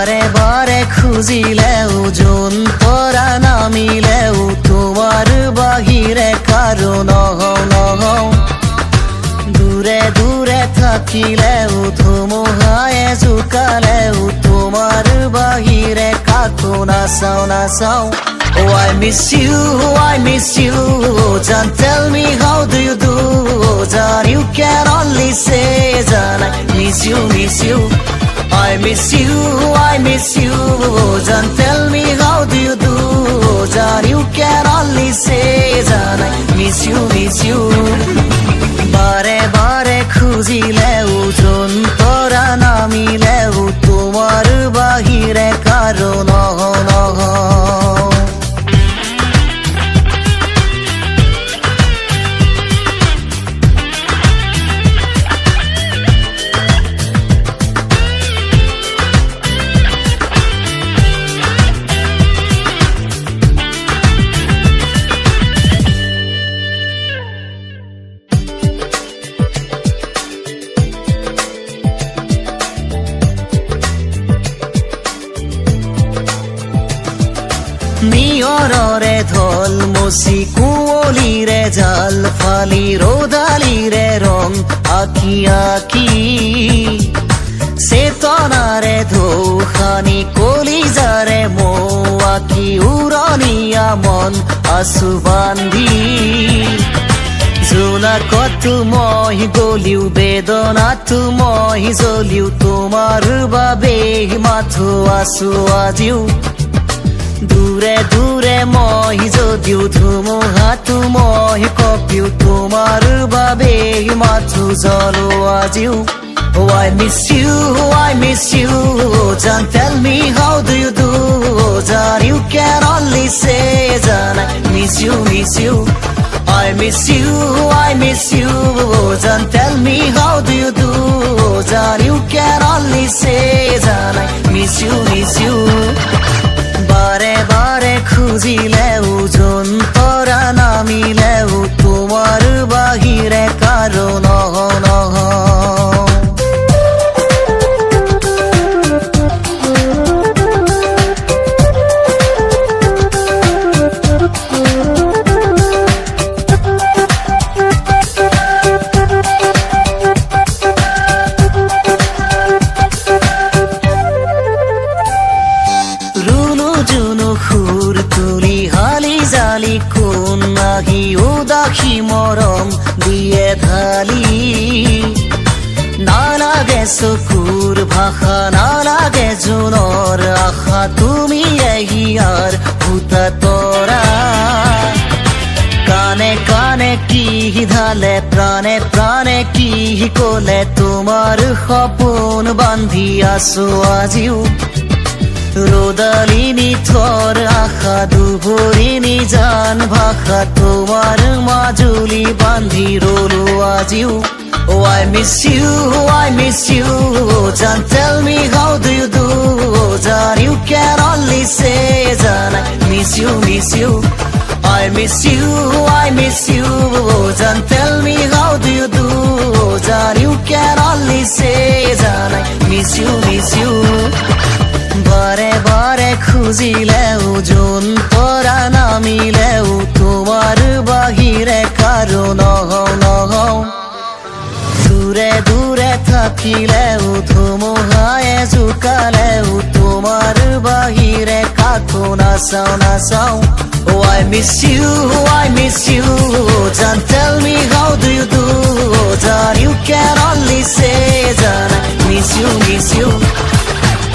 বারে বারে খুঁজিলেও যোন তৰা নামিলেও তোমাৰ বাহিৰে কাৰো নহওঁ দূৰে দূৰে থাকিলেও ধুমুহায়ে জোকালেও তোমাৰ বাহিৰে কাকো নাচাওঁ Oh, I miss you, I miss you. John, tell me how do you do? John, you can only say, John, I miss you, miss you. I miss you, I miss you. John, tell me how do you do? John, you can only say, John, I miss you, miss you. বারে বারে খুঁজিলেও যোন তৰা নামিলেও তোমাৰ বাহিৰে কাৰো নহওঁ নিয়ৰৰে ঢল মচি কুঁৱলীৰে জাল ফালি ৰ'দালিৰে ৰং আঁকি আঁকি চেতনাৰে ঢৌ সানি কলিজাৰে মৌ আঁকি উৰণীয়া মন আছো বান্ধি জোনাকতো মই গলিও বেদনাতো মই জ্বলিও তোমাৰ বাবে মাথো আছো আজিও দূৰে দূৰে মই যদিও ধুমুহাতো মই কঁপিও তোমাৰ বাবে মাথো জ্বলো আজিও Oh, I miss you, I miss you. John, tell me how do you do? John, you can only say, John, I miss you, miss you. I miss you, I miss you. John, tell me how do you do? John, you can only say, John, I miss you, miss you. বারে বারে খুঁজিলেও যোন তৰা নামিলেও তোমাৰ বাহিৰে কাৰো নহওঁ উদাসী মৰম দিয়ে ঢালি নালাগে চকুৰ ভাষা নালাগে জোনৰ আশা তুমি হিয়াৰ ভূতা তৰা কানে কানে কি ধালে প্ৰাণে প্ৰাণে কি কলে তোমাৰ সপোন বান্ধি আছো আজিও রোদালিনী থর আশা দুভরিনী জান ভাষা তোমার মাজুলি বান্ধি রলো আজিও Oh, I miss you, I miss you. John, tell me how do you do? John, you can only say, John, I miss you, miss you. I miss you, I miss you. John, tell me how do you do? John, you can only say, John, I miss you, miss you. বারে বারে খুঁজিলেও যোন তৰা নামিলেও তোমাৰ বাহিৰে কাৰো নহওঁ দূৰে দূৰে থাকিলেও ধুমুহায়ে জোকালেও তোমাৰ বাহিৰে কাকো নাচাওঁ Oh, I miss you, I miss you. John,